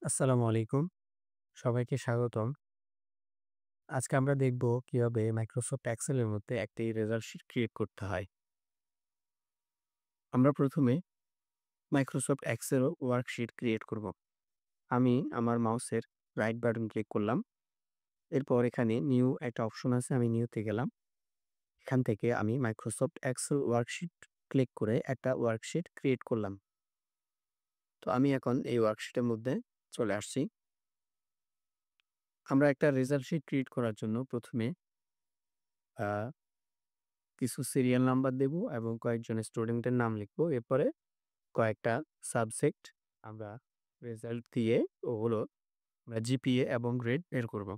আসসালামু আলাইকুম। সবাইকে স্বাগতম। আজকে আমরা দেখব কিভাবে Microsoft Excel এর মধ্যে একটি রেজাল্ট শিট ক্রিয়েট করতে হয়। আমরা প্রথমে Microsoft Excel ওয়ার্কশিট ক্রিয়েট করব। আমি আমার মাউসের রাইট বাটন ক্লিক করলাম। এরপর এখানে নিউ একটা অপশন আছে, আমি নিউতে গেলাম। এখান থেকে আমি Microsoft Excel ওয়ার্কশিট ক্লিক করে একটা ওয়ার্কশিট ক্রিয়েট করলাম। তো আমি এখন এই ওয়ার্কশিটের মধ্যে চলে আসছি। আমরা একটা রেজাল্ট শিট ক্রিয়েট করার জন্য প্রথমে আ কিছু সিরিয়াল নাম্বার দেব এবং কয়েকজন স্টুডেন্টের নাম লিখব। এরপরে কয়েকটা সাবজেক্ট আমরা রেজাল্ট দিয়ে ওগুলো আমরা জিপিএ এবং গ্রেড বের করব।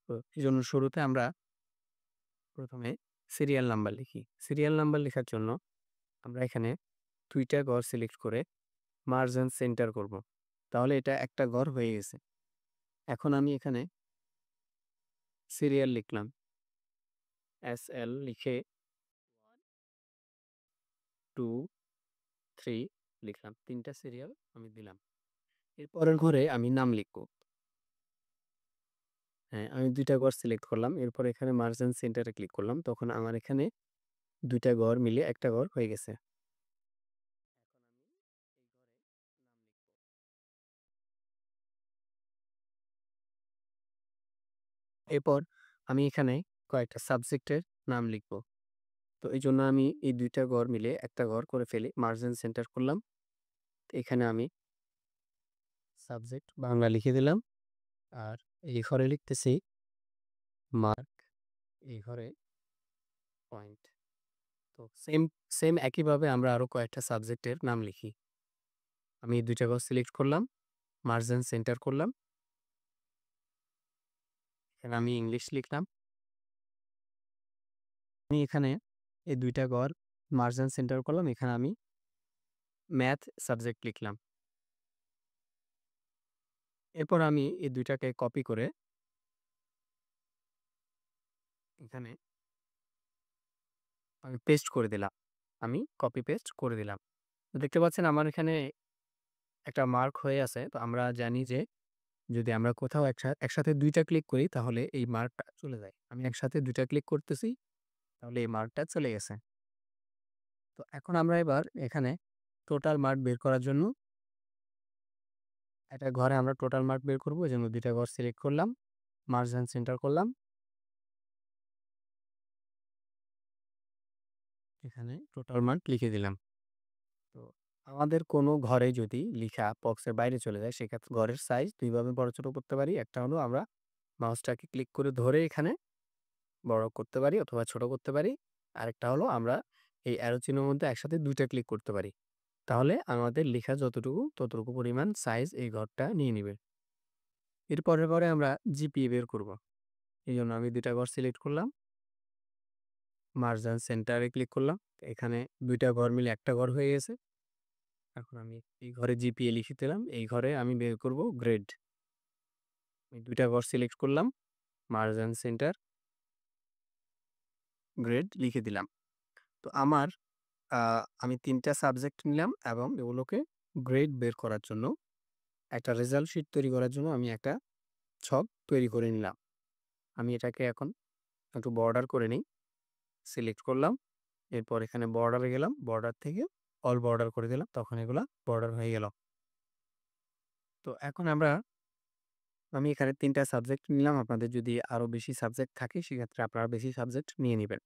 তো এজন্য শুরুতে আমরা প্রথমে সিরিয়াল নাম্বার লিখি। সিরিয়াল নাম্বার লেখার জন্য আমরা এখানে ২ টা ঘর সিলেক্ট করে মার্জ এন্ড সেন্টার করব। তাহলে এটা একটা ঘর হয়ে গেছে। এখন আমি এখানে সিরিয়াল লিখলাম। এসএল লিখে ১, ২, ৩ লিখলাম। ৩ টা সিরিয়াল আমি দিলাম। এর পরের ঘরে আমি নাম লিখব। হ্যাঁ, আমি ২ টা ঘর সিলেক্ট করলাম। এরপর এখানে মার্জ এন্ড সেন্টারে ক্লিক করলাম। তখন আমার এখানে ২ টা ঘর মিলে একটা ঘর হয়ে গেছে। এখন আমি এই ঘরে নাম লিখব। এরপর আমি এখানে কয়েকটা সাবজেক্টের নাম লিখব। তো এইজন্য আমি এই ২ টা ঘর মিলে একটা ঘর করে ফেলি। মার্জ এন্ড সেন্টার করলাম। তো এখানে আমি সাবজেক্ট বাংলা লিখে দিলাম। আর এই ঘরে লিখতেছি মার্ক, এই ঘরে পয়েন্ট। তো সেম একইভাবে আমরা আরো কয়েকটা সাবজেক্টের নাম লিখি। আমি ২ টা ঘর সিলেক্ট করলাম, মার্জ এন্ড সেন্টার করলাম। এখানে আমি ইংলিশ লিখলাম। আমি এখানে এই ২ টা ঘর মার্জ এন্ড সেন্টার করলাম। এখানে আমি ম্যাথ সাবজেক্ট লিখলাম। এরপর আমি এই ২ টাকে কপি করে এখানে আমি পেস্ট করে দিলাম। আমি কপি পেস্ট করে দিলাম। তো দেখতে পাচ্ছেন আমার এখানে একটা মার্ক হয়ে আছে। তো আমরা জানি যে যদি আমরা কোথাও একসাথে ২ টা ক্লিক করি তাহলে এই মার্কটা চলে যায়। আমি একসাথে ২ টা ক্লিক করতেছি, তাহলে এই মার্কটা চলে গেছে। তো এখন আমরা এবার এখানে টোটাল মার্ক বের করার জন্য একটা ঘরে আমরা টোটাল মার্ক বের করব। এজন্য ২ টা ঘর সিলেক্ট করলাম, মার্জ এন্ড সেন্টার করলাম। এখানে টোটাল মার্ক লিখে দিলাম। তো আমাদের কোনো ঘরে যদি লিখা বক্সের বাইরে চলে যায়, সেক্ষেত্রে ঘরের সাইজ ২ ভাবে বড় ছোট করতে পারি। একটা হলো আমরা মাউসটাকে ক্লিক করে ধরে এখানে বড় করতে পারি অথবা ছোট করতে পারি। আরেকটা হলো আমরা এই অ্যারো চিহ্নের মধ্যে একসাথে ২ টা ক্লিক করতে পারি। তাহলে আমাদের লেখা যতটুকু ততটুকু পরিমাণ সাইজ এই ঘরটা নিয়ে নিবে। এর পরে আমরা জিপিএ বের করব। এইজন্য আমি ২ টা ঘর সিলেক্ট করলাম, মার্জ এন্ড সেন্টারে ক্লিক করলাম। এখানে ২ টা ঘর মিলে একটা ঘর হয়ে গেছে। এখন আমি এই ঘরে জিপিএ লিখে দিলাম। এই ঘরে আমি বের করব গ্রেড। আমি ২ টা ঘর সিলেক্ট করলাম, মার্জ এন্ড সেন্টার, গ্রেড লিখে দিলাম। তো আমার আ আমি ৩ টা সাবজেক্ট নিলাম এবং এগুলোকে গ্রেড বের করার জন্য একটা রেজাল্ট শিট তৈরি করার জন্য আমি একটা ছক তৈরি করে নিলাম। আমি এটাকে এখন একটু বর্ডার করে নেই। সিলেক্ট করলাম। এরপর এখানে বর্ডারে গেলাম। বর্ডার থেকে অল বর্ডার করে দিলাম। তখন এগুলা বর্ডার হয়ে গেল। তো এখন আমি এখানে ৩ টা সাবজেক্ট নিলাম। আপনাদের যদি আরো বেশি সাবজেক্ট থাকে সেক্ষেত্রে আপনারা বেশি সাবজেক্ট নিয়ে নিবেন।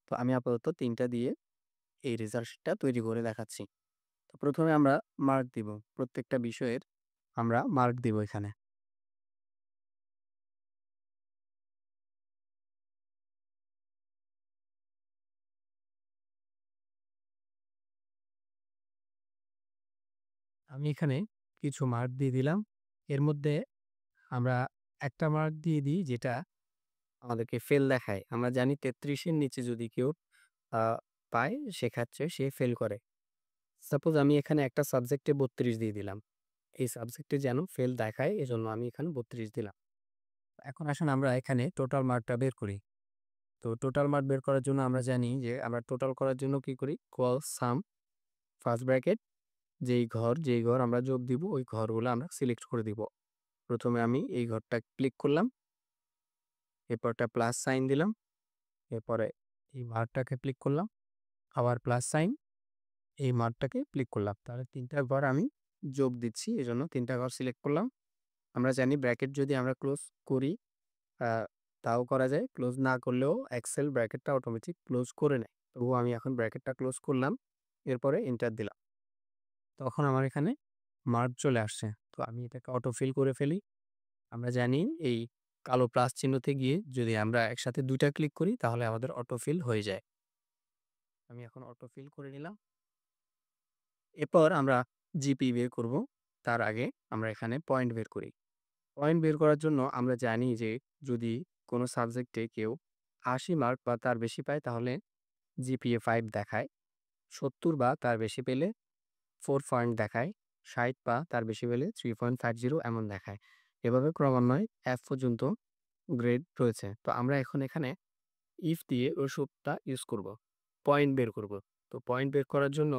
তো আমি আপাতত ৩ টা দিয়ে এই রেজাল্ট শিটটা তৈরি করে দেখাচ্ছি। তো প্রথমে আমরা মার্ক দিব। প্রত্যেকটা বিষয়ের আমরা মার্ক দিব এখানে। আমি এখানে কিছু মার্ক দিয়ে দিলাম। এর মধ্যে আমরা একটা মার্ক দিয়ে দিই যেটা আমাদেরকে ফেল দেখায়। আমরা জানি ৩৩ এর নিচে যদি কেউ আ পায় সেক্ষেত্রে সে ফেল করে। সাপোজ আমি এখানে একটা সাবজেক্টে ৩২ দিয়ে দিলাম। এই সাবজেক্টে যেন ফেল দেখায় এজন্য আমি এখানে ৩২ দিলাম। এখন আসুন আমরা এখানে টোটাল মার্কটা বের করি। তো টোটাল মার্ক বের করার জন্য আমরা জানি যে আমরা টোটাল করার জন্য কি করি? ইকুয়াল সাম ফার্স্ট ব্র্যাকেট যেই ঘর আমরা যোগ দিব ওই ঘরগুলো আমরা সিলেক্ট করে দিব। প্রথমে আমি এই ঘরটা ক্লিক করলাম, এরপর একটা প্লাস সাইন দিলাম, এরপরে এই মার্কটাকে ক্লিক করলাম, আবার প্লাস সাইন, এই মার্কটাকে ক্লিক করলাম। তাহলে ৩ টা ঘর আমি যোগ দিচ্ছি, এজন্য ৩ টা ঘর সিলেক্ট করলাম। আমরা জানি ব্র্যাকেট যদি আমরা ক্লোজ করি আ তাও করা যায়। ক্লোজ না করলেও এক্সেল ব্র্যাকেটটা অটোমেটিক ক্লোজ করে নেয়। তবুও আমি এখন ব্র্যাকেটটা ক্লোজ করলাম। এরপরে এন্টার দিলাম। তখন আমার এখানে মার্ক চলে আসছে। তো আমি এটাকে অটোফিল করে ফেলি। আমরা জানি এই কালো প্লাস চিহ্নতে গিয়ে যদি আমরা একসাথে ২ টা ক্লিক করি তাহলে আমাদের অটোফিল হয়ে যায়। আমি এখন অটোফিল করে নিলাম। এরপর আমরা জিপি বের করব। তার আগে আমরা এখানে পয়েন্ট বের করি। পয়েন্ট বের করার জন্য আমরা জানি যে যদি কোনো সাবজেক্টে কেউ ৮০ মার্ক বা তার বেশি পায় তাহলে জিপিএ ৫ দেখায়। ৭০ বা তার বেশি পেলে 4 পয়েন্ট দেখায়। ৬০ বা তার বেশি পেলে 3.50 এমন দেখায়। এভাবে ক্রমান্বয়ে F পর্যন্ত গ্রেড রয়েছে। তো আমরা এখন এখানে ইফ দিয়ে ওই সূত্রটা ইউজ করব। পয়েন্ট বের করব। তো পয়েন্ট বের করার জন্য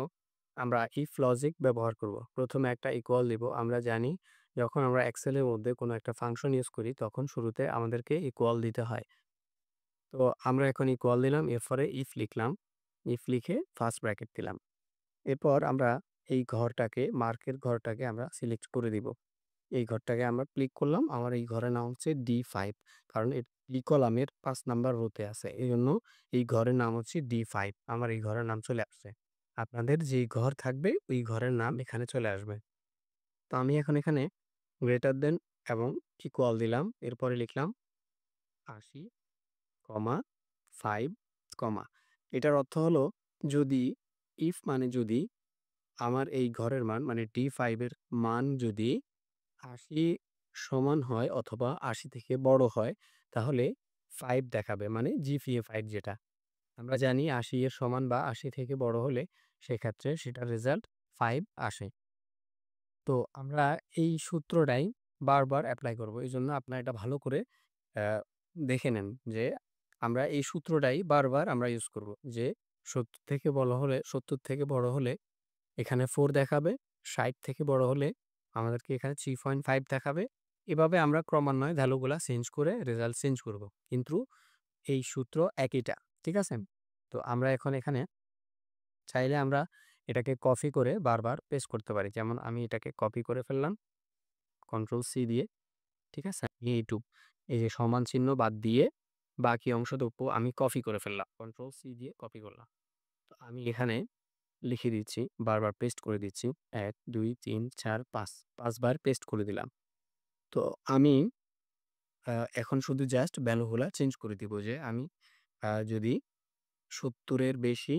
আমরা ইফ লজিক ব্যবহার করব। প্রথমে একটা ইকুয়াল দিব। আমরা জানি যখন আমরা এক্সেলের মধ্যে কোনো একটা ফাংশন ইউজ করি তখন শুরুতে আমাদেরকে ইকুয়াল দিতে হয়। তো আমরা এখন ইকুয়াল দিলাম, এরপরে ইফ লিখলাম। ইফ লিখে ফার্স্ট ব্র্যাকেট দিলাম। এরপর আমরা এই ঘরটাকে মার্কের ঘরটাকে আমরা সিলেক্ট করে দিব। এই ঘরটাকে আমরা ক্লিক করলাম। আমার এই ঘরের নাম হচ্ছে D5 কারণ ডি কলামের ৫ নাম্বার রোতে আছে। এজন্য এই ঘরের নাম হচ্ছে D5 আমার এই ঘরের নাম চলে আসছে। আপনাদের যেই ঘর থাকবে ওই ঘরের নাম এখানে চলে আসবে। তো আমি এখন এখানে গ্রেটার দেন এবং ইকুয়াল দিলাম। এরপরে লিখলাম ৮০, ৫, এটার অর্থ হলো যদি ইফ মানে যদি আমার এই ঘরের মান মানে D5 এর মান যদি ৮০ সমান হয় অথবা ৮০ থেকে বড় হয় তাহলে ৫ দেখাবে মানে জিপিএ ৫ যেটা। আমরা জানি ৮০ এর সমান বা ৮০ থেকে বড় হলে সেক্ষেত্রে সেটার রেজাল্ট ৫ আসে। তো আমরা এই সূত্রটাই বারবার এপ্লাই করব। এজন্য আপনারা এটা ভালো করে অ্যা দেখে নেন যে আমরা এই সূত্রটাই বারবার আমরা ইউজ করব। যে ৭০ থেকে বড় হলে এখানে 4 দেখাবে, ৬০ থেকে বড় হলে আমাদেরকে এখানে 3.5 দেখাবে। এভাবে আমরা ক্রমান্বয়ে ভ্যালুগুলা চেঞ্জ করে রেজাল্ট চেঞ্জ করব। কিন্তু এই সূত্র একইটা। ঠিক আছে? তো আমরা এখন এখানে চাইলে আমরা এটাকে কপি করে বারবার পেস্ট করতে পারি। যেমন আমি এটাকে কপি করে ফেললাম কন্ট্রোল সি দিয়ে। ঠিক আছে? এইটুক এই যে সমান চিহ্ন বাদ দিয়ে বাকি অংশটুকু আমি কপি করে ফেললাম। কন্ট্রোল সি দিয়ে কপি করলাম। তো আমি এখানে লিখে দিচ্ছি, বারবার পেস্ট করে দিচ্ছি। ১, ২, ৩, ৪, ৫ ৫ বার পেস্ট করে দিলাম। তো আমি এখন শুধু জাস্ট ভ্যালুগুলা চেঞ্জ করে দিব যে আমি যদি ৭০ এর বেশি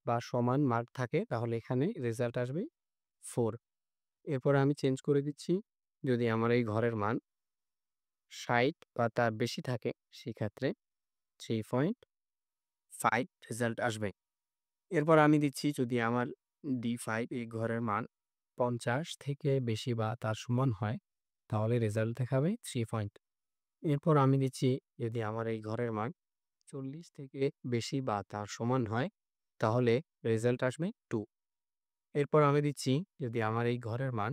বা সমান মার্ক থাকে তাহলে এখানে রেজাল্ট আসবে 4। এরপর আমি চেঞ্জ করে দিচ্ছি যদি আমার এই ঘরের মান ৬০ বা তার বেশি থাকে সেক্ষেত্রে 3.5 রেজাল্ট আসবে। এরপর আমি দিচ্ছি যদি আমার D5 এই ঘরের মান ৫০ থেকে বেশি বা তার সমান হয় তাহলে রেজাল্ট দেখাবে 3 পয়েন্ট। এরপর আমি দিচ্ছি যদি আমার এই ঘরের মান ৪০ থেকে বেশি বা তার সমান হয় তাহলে রেজাল্ট আসবে 2। এরপর আমি দিচ্ছি যদি আমার এই ঘরের মান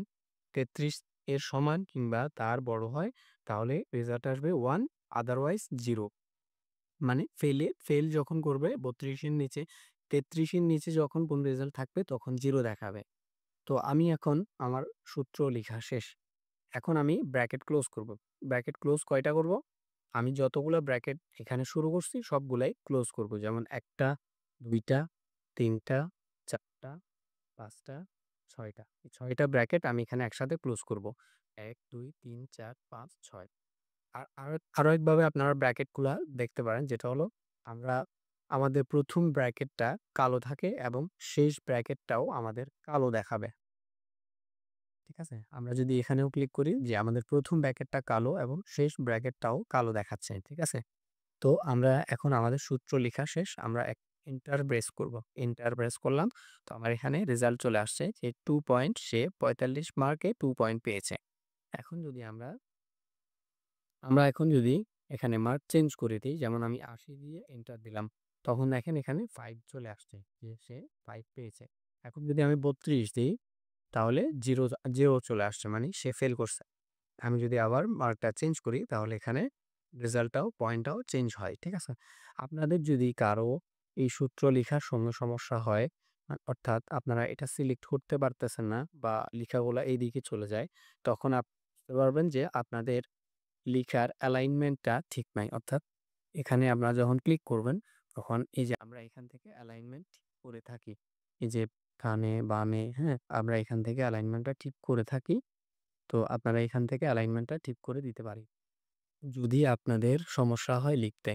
৩৩ এর সমান কিংবা তার বড় হয় তাহলে রেজাল্ট আসবে 1 আদারওয়াইজ 0। মানে ফেল যখন করবে ৩২ এর নিচে ৩৩ এর নিচে যখন কোন রেজাল্ট থাকবে তখন 0 দেখাবে। তো আমি এখন আমার সূত্র লিখা শেষ। এখন আমি ব্র্যাকেট ক্লোজ করব। ব্র্যাকেট ক্লোজ কয়টা করব? আমি যতগুলা ব্র্যাকেট এখানে শুরু করছি সবগুলাই ক্লোজ করব। যেমন ১ টা, ২ টা, ৩ টা, ৪ টা, ৫ টা, ৬ টা। এই ৬ টা ব্র্যাকেট আমি এখানে একসাথে ক্লোজ করব। ১, ২, ৩, ৪, ৫, ৬। আরো একভাবে আপনারা ব্র্যাকেটগুলা দেখতে পারেন যেটা হলো আমরা আমাদের ১ম ব্র্যাকেটটা কালো থাকে এবং শেষ ব্র্যাকেটটাও আমাদের কালো দেখাবে। ঠিক আছে? আমরা যদি এখানেও ক্লিক করি যে আমাদের ১ম ব্র্যাকেটটা কালো এবং শেষ ব্র্যাকেটটাও কালো দেখাচ্ছে। ঠিক আছে? তো আমরা এখন আমাদের সূত্র লিখা শেষ। আমরা এন্টার প্রেস করব। এন্টার প্রেস করলাম। তো আমার এখানে রেজাল্ট চলে আসছে যে 2 পয়েন্ট সে ৪৫ মার্কে 2 পয়েন্ট পেয়েছে। এখন যদি আমরা এখন যদি এখানে মার্ক চেঞ্জ করে দেই যেমন আমি ৮০ দিয়ে এন্টার দিলাম। তখন দেখেন এখানে ৫ চলে আসছে যে সে ৫ পেয়েছে। এখন যদি আমি ৩২ দেই তাহলে 0 চলে আসছে, মানে সে ফেল করছে। আমি যদি আবার মার্কটা চেঞ্জ করি তাহলে এখানে রেজাল্টটাও পয়েন্টটাও চেঞ্জ হয়। ঠিক আছে? আপনাদের যদি কারো এই সূত্র লিখার সঙ্গে সমস্যা হয়, অর্থাৎ আপনারা এটা সিলেক্ট করতে পারতেছেন না বা লিখাগুলা এইদিকে চলে যায়, তখন বুঝতে পারবেন যে আপনাদের লিখার অ্যালাইনমেন্টটা ঠিক নাই। অর্থাৎ এখানে আপনারা যখন ক্লিক করবেন তখন এই যে আমরা এখান থেকে অ্যালাইনমেন্ট ঠিক করে থাকি। এই যে ডানে, বামে, হ্যাঁ? আমরা এখান থেকে অ্যালাইনমেন্টটা ঠিক করে থাকি। তো আপনারা এখান থেকে অ্যালাইনমেন্টটা ঠিক করে দিতে পারি। যদি আপনাদের সমস্যা হয় লিখতে,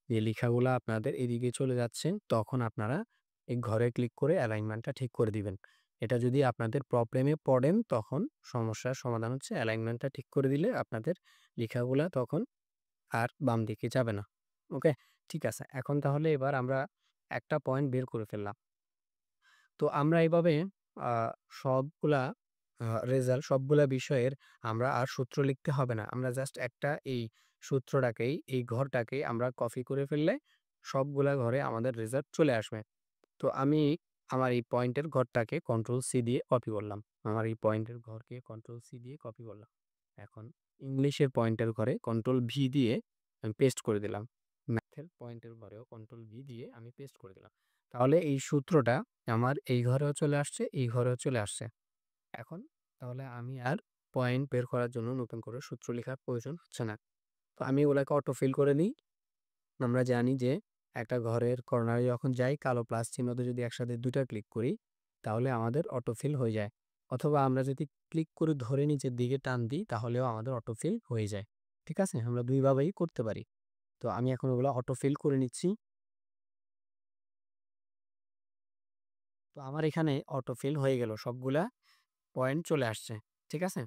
যে লেখাগুলা আপনাদের এদিকে চলে যাচ্ছে, তখন আপনারা এই ঘরে ক্লিক করে অ্যালাইনমেন্টটা ঠিক করে দিবেন। এটা যদি আপনাদের প্রবলেমে পড়েন তখন সমস্যার সমাধান হচ্ছে অ্যালাইনমেন্টটা ঠিক করে দিলে আপনাদের লেখাগুলা তখন আর বাম দিকে যাবে না। ওকে? ঠিক আছে। এখন তাহলে এবার আমরা একটা পয়েন্ট বের করে ফেললাম। তো আমরা এভাবে আ সবগুলা রেজাল্ট সবগুলা বিষয়ের আমরা আর সূত্র লিখতে হবে না। আমরা জাস্ট একটা এই সূত্রটাকেই, এই ঘরটাকেই আমরা কপি করে ফেললে সবগুলা ঘরে আমাদের রেজাল্ট চলে আসবে। তো আমি আমার এই পয়েন্টের ঘরটাকে কন্ট্রোল সি দিয়ে কপি করলাম। আমার এই পয়েন্টের ঘরকে কন্ট্রোল সি দিয়ে কপি করলাম। এখন ইংলিশের পয়েন্টের ঘরে কন্ট্রোল ভি দিয়ে আমি পেস্ট করে দিলাম। ম্যাথের পয়েন্টের ঘরেও কন্ট্রোল ভি দিয়ে আমি পেস্ট করে দিলাম। তাহলে এই সূত্রটা আমার এই ঘরেও চলে আসছে, এই ঘরেও চলে আসছে। এখন তাহলে আমি আর পয়েন্ট বের করার জন্য নতুন করে সূত্র লেখার প্রয়োজন হচ্ছে না। তো আমি ওগুলাকে অটো ফিল করে নিই। আমরা জানি যে একটা ঘরের কর্নারে যখন যাই, কালো প্লাস চিহ্নতে যদি একসাথে ২ টা ক্লিক করি তাহলে আমাদের অটো ফিল হয়ে যায়। অথবা আমরা যদি ক্লিক করে ধরে নিচের দিকে টান দিই তাহলেও আমাদের অটো ফিল হয়ে যায়। ঠিক আছে? আমরা ২ ভাবেই করতে পারি। তো আমি এখন ওগুলা অটো ফিল করে নিচ্ছি। তো আমার এখানে অটো ফিল হয়ে গেল। সবগুলা পয়েন্ট চলে আসছে। ঠিক আছে?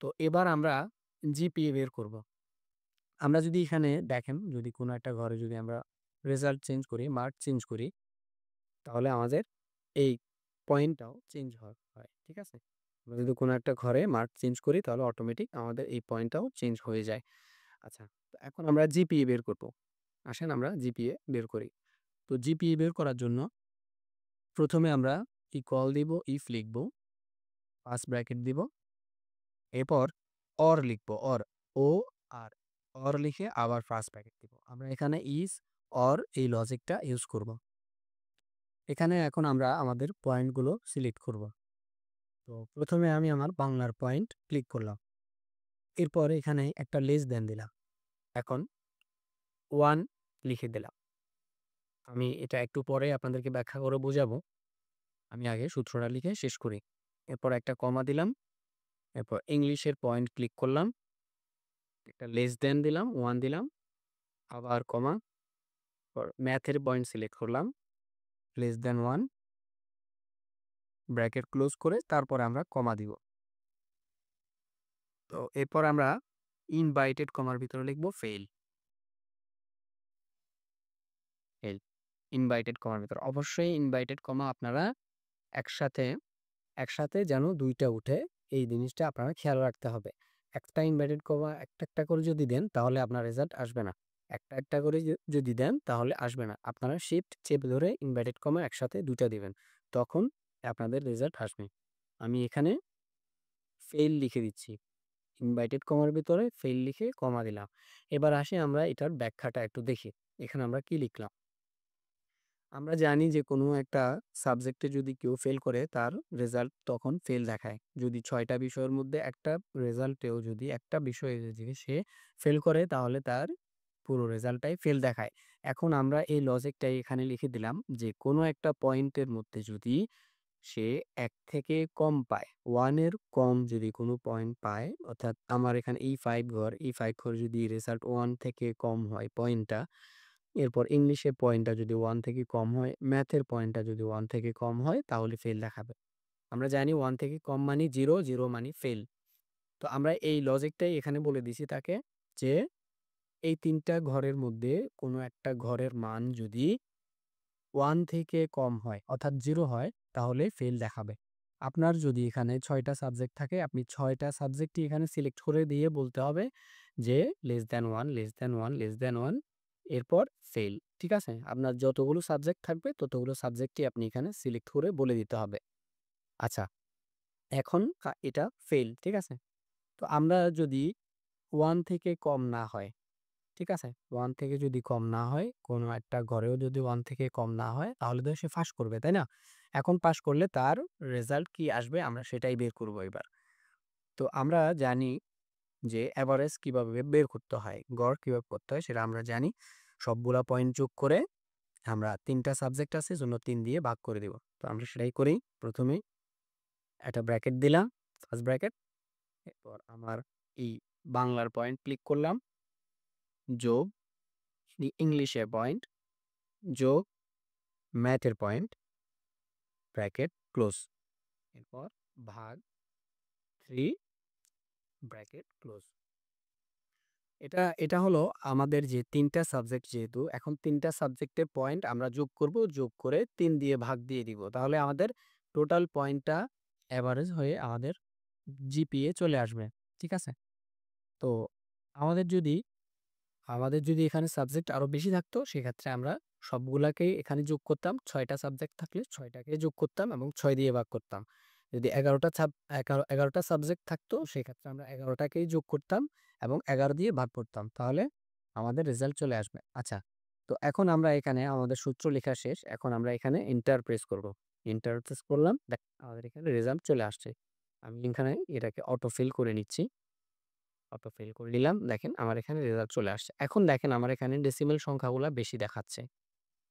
তো এবার আমরা জিপিএ বের করব। আমরা যদি এখানে দেখেন, যদি কোনো একটা ঘরে যদি আমরা রেজাল্ট চেঞ্জ করি, মার্ক চেঞ্জ করি, তাহলে আমাদের এই পয়েন্টটাও চেঞ্জ হয়। ঠিক আছে? আমরা যদি কোনো একটা ঘরে মার্ক চেঞ্জ করি তাহলে অটোমেটিক আমাদের এই পয়েন্টটাও চেঞ্জ হয়ে যায়। আচ্ছা, তো এখন আমরা জিপিএ বের করব। আসেন আমরা জিপিএ বের করি। তো জিপিএ বের করার জন্য প্রথমে আমরা ইকুয়াল দিব, ইফ লিখব, ফার্স্ট ব্র্যাকেট দিব, এরপর অর লিখব, ও আর অর লিখে আবার ফার্স্ট ব্র্যাকেট দিব। আমরা এখানে ইজ, অর এই লজিকটা ইউজ করব। এখানে এখন আমরা আমাদের পয়েন্টগুলো সিলেক্ট করব। তো প্রথমে আমি আমার বাংলার পয়েন্ট ক্লিক করলাম। এরপর এখানে একটা লেস দেন দিলাম। এখন 1 লিখে দিলাম। আমি এটা একটু পরে আপনাদেরকে ব্যাখ্যা করে বোঝাবো। আমি আগে সূত্রটা লিখে শেষ করি। এরপর একটা কমা দিলাম। এরপর ইংলিশের পয়েন্ট ক্লিক করলাম। একটা লেস দেন দিলাম, 1 দিলাম, আবার কমা। পর ম্যাথের পয়েন্ট সিলেক্ট করলাম। লেস দেন 1, ব্র্যাকেট ক্লোজ করে তারপরে আমরা কমা দিব। তো এরপর আমরা ইনভাইটেড কমার ভিতরে লিখব ফেইল। ফেইল। ইনভাইটেড কমার ভিতরে অবশ্যই ইনভাইটেড কমা আপনারা একসাথে একসাথে যেন ২ টা উঠে, এই জিনিসটা আপনারা খেয়াল রাখতে হবে। একটা ইনভার্টেড কমা একটা করে যদি দেন তাহলে আপনার রেজাল্ট আসবে না। একটা করে যদি দেন তাহলে আসবে না। আপনারা শিফট চেপে ধরে ইনভার্টেড কমা একসাথে ২ টা দিবেন। তখন আপনাদের রেজাল্ট আসবে। আমি এখানে ফেইল লিখে দিচ্ছি। ইনভার্টেড কমার ভিতরে ফেইল লিখে কমা দিলাম। এবার আসি আমরা এটার ব্যাখ্যাটা একটু দেখি। এখানে আমরা কি লিখলাম? আমরা জানি যে কোনো একটা সাবজেক্টে যদি কেউ ফেল করে তার রেজাল্ট তখন ফেল দেখায়। যদি ৬ টা বিষয়ের মধ্যে একটা রেজাল্টেও যদি একটা বিষয়ে যদি সে ফেল করে তাহলে তার পুরো রেজাল্টটাই ফেল দেখায়। এখন আমরা এই লজিকটাই এখানে লিখে দিলাম যে কোনো একটা পয়েন্টের মধ্যে যদি সে ১ থেকে কম পায়, ১ এর কম যদি কোনো পয়েন্ট পায়, অর্থাৎ আমার এখানে E5 ঘর যদি রেজাল্ট 1 থেকে কম হয় পয়েন্টটা, এরপর ইংলিশের পয়েন্টটা যদি 1 থেকে কম হয়, ম্যাথের পয়েন্টটা যদি ১ থেকে কম হয় তাহলে ফেল দেখাবে। আমরা জানি 1 থেকে কম মানে 0, 0 মানে ফেল। তো আমরা এই লজিকটাই এখানে বলে দিছি তাকে যে এই ৩ টা ঘরের মধ্যে কোনো একটা ঘরের মান যদি 1 থেকে কম হয় অর্থাৎ 0 হয় তাহলে ফেল দেখাবে। আপনার যদি এখানে ৬ টা সাবজেক্ট থাকে আপনি ৬ টা সাবজেক্টই এখানে সিলেক্ট করে দিয়ে বলতে হবে যে less than 1, less than 1, less than 1, এরপর ফেল। ঠিক আছে? আপনার যতগুলো সাবজেক্ট থাকবে ততগুলো সাবজেক্টই আপনি এখানে সিলেক্ট করে বলে দিতে হবে। আচ্ছা, এখন এটা ফেল, ঠিক আছে? তো আমরা যদি 1 থেকে কম না হয়, ঠিক আছে? 1 থেকে যদি কম না হয়, কোনো একটা ঘরেও যদি 1 থেকে কম না হয়, তাহলে তো সে পাস করবে, তাই না? এখন পাস করলে তার রেজাল্ট কি আসবে আমরা সেটাই বের করব এবার। তো আমরা জানি যে এভারেজ কিভাবে বের করতে হয়, গড় কিভাবে করতে হয় সেটা আমরা জানি। সবগুলা পয়েন্ট যোগ করে আমরা ৩ টা সাবজেক্ট আছে এজন্য ৩ দিয়ে ভাগ করে দিব। তো আমরা সেটাই করি। ১ম এই একটা ব্র্যাকেট দিলাম, ফার্স্ট ব্র্যাকেট। এরপর আমার এই বাংলার পয়েন্ট ক্লিক করলাম, যোগ ইংলিশের পয়েন্ট, যোগ ম্যাথের পয়েন্ট, ব্র্যাকেট ক্লোজ। এরপর ভাগ 3 ব্র্যাকেট ক্লোজ। এটা হলো আমাদের যে ৩ টা সাবজেক্ট, যেহেতু এখন ৩ টা সাবজেক্টের পয়েন্ট আমরা যোগ করব, যোগ করে ৩ দিয়ে ভাগ দিয়ে দিব। তাহলে আমাদের টোটাল পয়েন্টটা এভারেজ হয়ে আমাদের জিপিএ চলে আসবে। ঠিক আছে? তো আমাদের যদি আমাদের যদি এখানে সাবজেক্ট আরো বেশি থাকতো, সেক্ষেত্রে আমরা সবগুলাকেই এখানে যোগ করতাম। ৬ টা সাবজেক্ট থাকলে ৬ টাকে যোগ করতাম এবং ৬ দিয়ে ভাগ করতাম। যদি ১১ টা ১১ টা সাবজেক্ট থাকতো, সেক্ষেত্রে আমরা ১১ টাকেই যোগ করতাম এবং ১১ দিয়ে ভাগ করতাম। তাহলে আমাদের রেজাল্ট চলে আসবে। আচ্ছা, তো এখন আমরা এখানে আমাদের সূত্র লেখা শেষ। এখন আমরা এখানে এন্টার প্রেস করব। এন্টার প্রেস করলাম। আমাদের এখানে রেজাল্ট চলে আসছে। আমি এখানে এটাকে অটো ফিল করে নিচ্ছি। অটো ফিল করে নিলাম। দেখেন আমার এখানে রেজাল্ট চলে আসছে। এখন দেখেন আমার এখানে ডেসিমাল সংখ্যাগুলা বেশি দেখাচ্ছে।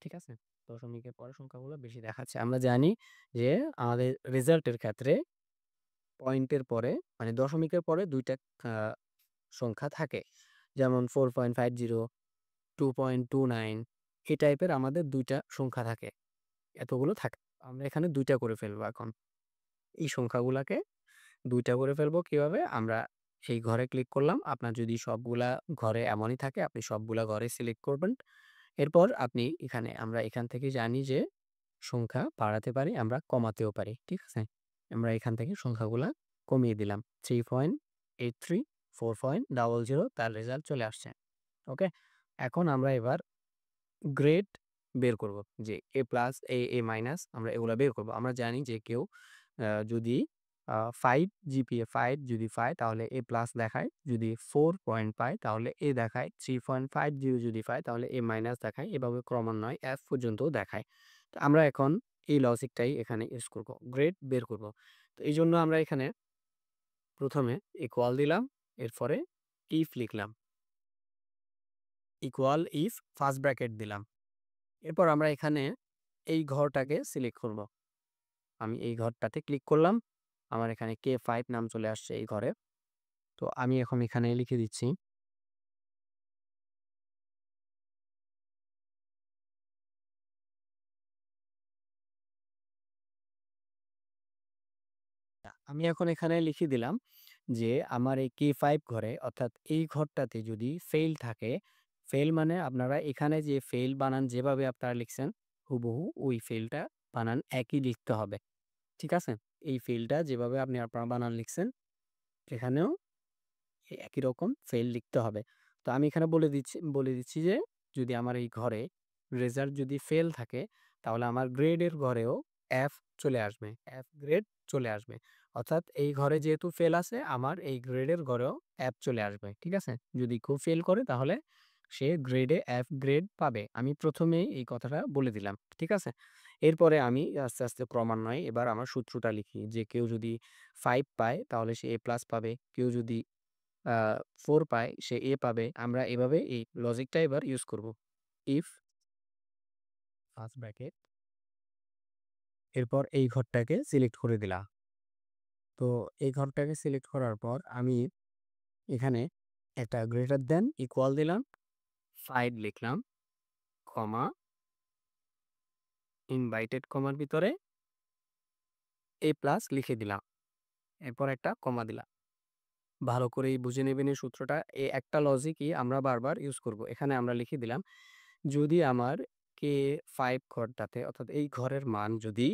ঠিক আছে? দশমিকের পরে সংখ্যাগুলো বেশি দেখাচ্ছে। আমরা জানি যে আমাদের রেজাল্টের ক্ষেত্রে পয়েন্টের পরে মানে দশমিকের পরে ২ টা আ সংখ্যা থাকে। যেমন 4.50, 2.29 এই টাইপের আমাদের ২ টা সংখ্যা থাকে। এতগুলো থাকে। আমরা এখানে ২ টা করে ফেলবো এখন। এই সংখ্যাগুলাকে ২ টা করে ফেলবো কিভাবে? আমরা সেই ঘরে ক্লিক করলাম। আপনার যদি সবগুলা ঘরে এমনই থাকে, আপনি সবগুলা ঘরে সিলেক্ট করবেন। এরপর আপনি আমরা এখান থেকে জানি যে সংখ্যা বাড়াতে পারি, আমরা কমাতেও পারি। ঠিক আছে? আমরা এখান থেকে সংখ্যাগুলা কমিয়ে দিলাম। 3.83, 4.00 তার রেজাল্ট চলে আসছে। ওকে? এখন আমরা এবার গ্রেড বের করব। যে A প্লাস, A মাইনাস আমরা এগুলা বের করব। আমরা জানি যে কেউ যদি 5 জিপিএ 5 যদি পায় তাহলে A প্লাস দেখায়। যদি 4 পয়েন্ট পায় তাহলে A দেখায়। 3.50 যদি পায় তাহলে A মাইনাস দেখায়। এভাবে ক্রমান্বয়ে F পর্যন্তও দেখায়। তো আমরা এখন এই লজিকটাই এখানে ইউজ করব। গ্রেড বের করব। তো এইজন্য আমরা এখানে ১ম এ ইকুয়াল দিলাম। এরপরে ইফ লিখলাম। ইকুয়াল ইফ ফার্স্ট ব্র্যাকেট দিলাম। এরপর আমরা এখানে এই ঘরটাকে সিলেক্ট করব। আমি এই ঘরটাতে ক্লিক করলাম। আমার এখানে K5 নাম চলে আসছে এই ঘরে। তো আমি এখন এখানে লিখে দিচ্ছি। আমি এখন এখানে লিখে দিলাম যে আমার এই K5 ঘরে, অর্থাৎ এই ঘরটাতে যদি ফেইল থাকে, ফেইল মানে আপনারা এখানে যে ফেইল বানান যেভাবে আপনারা লিখছেন, হুবহু ওই ফেইলটা বানান একই লিখতে হবে। ঠিক আছে? এই ফেইলটা যেভাবে আপনারা বানান লিখছেন, এখানেও একই রকম ফেইল লিখতে হবে। তো আমি এখানে বলে দিচ্ছি যে যদি আমার এই ঘরে রেজাল্ট যদি ফেল থাকে, তাহলে আমার গ্রেডের ঘরেও এফ চলে আসবে। এফ গ্রেড চলে আসবে। অর্থাৎ এই ঘরে যেহেতু ফেল আছে, আমার এই গ্রেডের ঘরেও এফ চলে আসবে। ঠিক আছে? যদি কেউ ফেল করে তাহলে সে গ্রেডে এফ গ্রেড পাবে। আমি ১ম এই এই কথাটা বলে দিলাম। ঠিক আছে? এরপরে আমি আস্তে, আস্তে ক্রমান্বয়ে এবার আমার সূত্রটা লিখি যে কেউ যদি 5 পায় তাহলে সে A+ পাবে। কেউ যদি আ 4 পায় সে A পাবে। আমরা এভাবে এই লজিকটা এবার ইউজ করব। ইফ ফার্স্ট ব্র্যাকেট, এরপর এই ঘরটাকে সিলেক্ট করে দিলাম। তো এই ঘরটাকে সিলেক্ট করার পর আমি এখানে একটা গ্রেটার দ্যান ইকুয়াল দিলাম, 5 লিখলাম, কমা, ইনভাইটেড কমার ভিতরে A+ লিখে দিলাম। এরপর একটা কমা দিলাম। ভালো করেই বুঝে নেবেন এই সূত্রটা। এই একটা লজিকই আমরা বারবার ইউজ করব। এখানে আমরা লিখে দিলাম, যদি আমার K5 ঘরটাতে, অর্থাৎ এই ঘরের মান যদি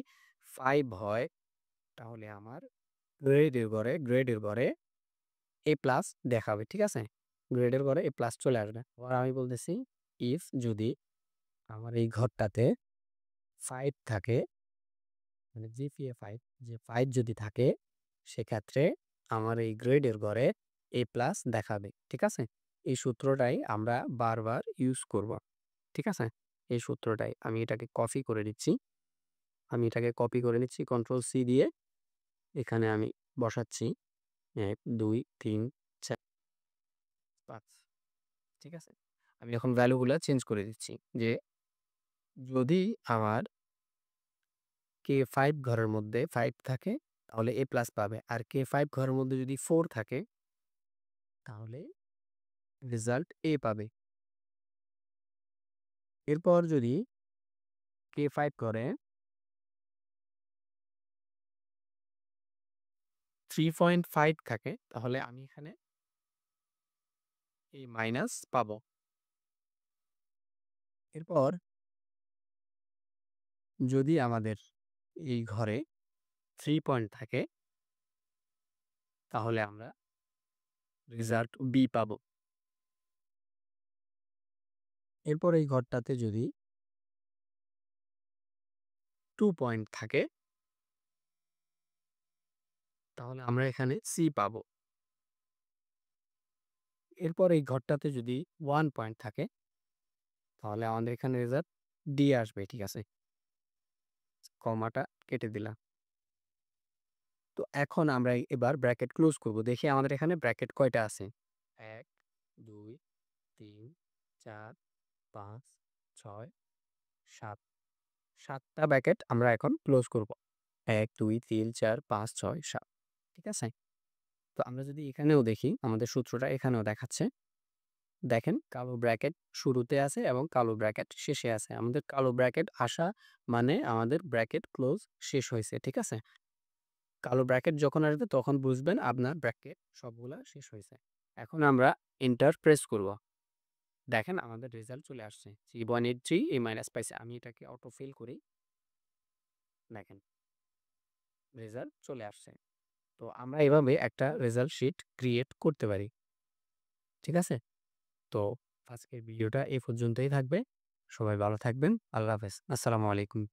5 হয়, তাহলে আমার গ্রেডের ঘরে A+ দেখাবে। ঠিক আছে? গ্রেডের ঘরে A+ চলে আসবে। আবার আমি বলতেছি, ইফ যদি আমার এই ঘরটাতে 5 থাকে, মানে জিপিএ 5, যে 5 যদি থাকে, সেক্ষেত্রে আমার এই গ্রেডের ঘরে A+ দেখাবে। ঠিক আছে? এই সূত্রটাই আমরা বারবার ইউজ করব। ঠিক আছে? এই সূত্রটাই আমি এটাকে কপি করে নিচ্ছি। আমি এটাকে কপি করে নিচ্ছি কন্ট্রোল সি দিয়ে। এখানে আমি বসাচ্ছি ১, ২, ৩, ৪, ৫। ঠিক আছে? আমি এখন ভ্যালুগুলা চেঞ্জ করে দিচ্ছি যে যদি আমার K5 ঘরের মধ্যে 5 থাকে তাহলে A+ পাবে। আর K5 ঘরের মধ্যে যদি 4 থাকে তাহলে রেজাল্ট A পাবে। এরপর যদি K5 ঘরে 3.5 থাকে তাহলে আমি এখানে A- পাবো। এরপর যদি আমাদের এই ঘরে 3 পয়েন্ট থাকে তাহলে আমরা রেজাল্ট B পাবো। এরপর এই ঘরটাতে যদি 2 পয়েন্ট থাকে তাহলে আমরা এখানে C পাবো। এরপর এই ঘরটাতে যদি 1 পয়েন্ট থাকে তাহলে আমাদের এখানে রেজাল্ট D আসবে। ঠিক আছে? কমাটা কেটে দিলাম। তো এখন আমরা এবার ব্র্যাকেট ক্লোজ করব। দেখি আমাদের এখানে ব্র্যাকেট কয়টা আছে। ১, ২, ৩, ৪, ৫, ৬, ৭। ৭ টা ব্র্যাকেট আমরা এখন ক্লোজ করব। ১, ২, ৩, ৪, ৫, ৬, ৭। ঠিক আছে? তো আমরা যদি এখানেও দেখি আমাদের সূত্রটা এখানেও দেখাচ্ছে। দেখেন কালো ব্র্যাকেট শুরুতে আছে এবং কালো ব্র্যাকেট শেষে আছে। আমাদের কালো ব্র্যাকেট আসা মানে আমাদের ব্র্যাকেট ক্লোজ শেষ হইছে। ঠিক আছে? কালো ব্র্যাকেট যখন আসবে তখন বুঝবেন আপনার ব্র্যাকেট সবগুলা শেষ হইছে। এখন আমরা এন্টার প্রেস করব। দেখেন আমাদের রেজাল্ট চলে আসছে। 3.83 A- পাইছে। আমি এটাকে অটো ফিল করি। দেখেন রেজাল্ট চলে আসছে। তো আমরা এভাবে একটা রেজাল্ট শিট ক্রিয়েট করতে পারি। ঠিক আছে? তো আজকের ভিডিওটা এই পর্যন্তই থাকবে। সবাই ভালো থাকবেন। আল্লাহ হাফেজ। আসসালামু আলাইকুম।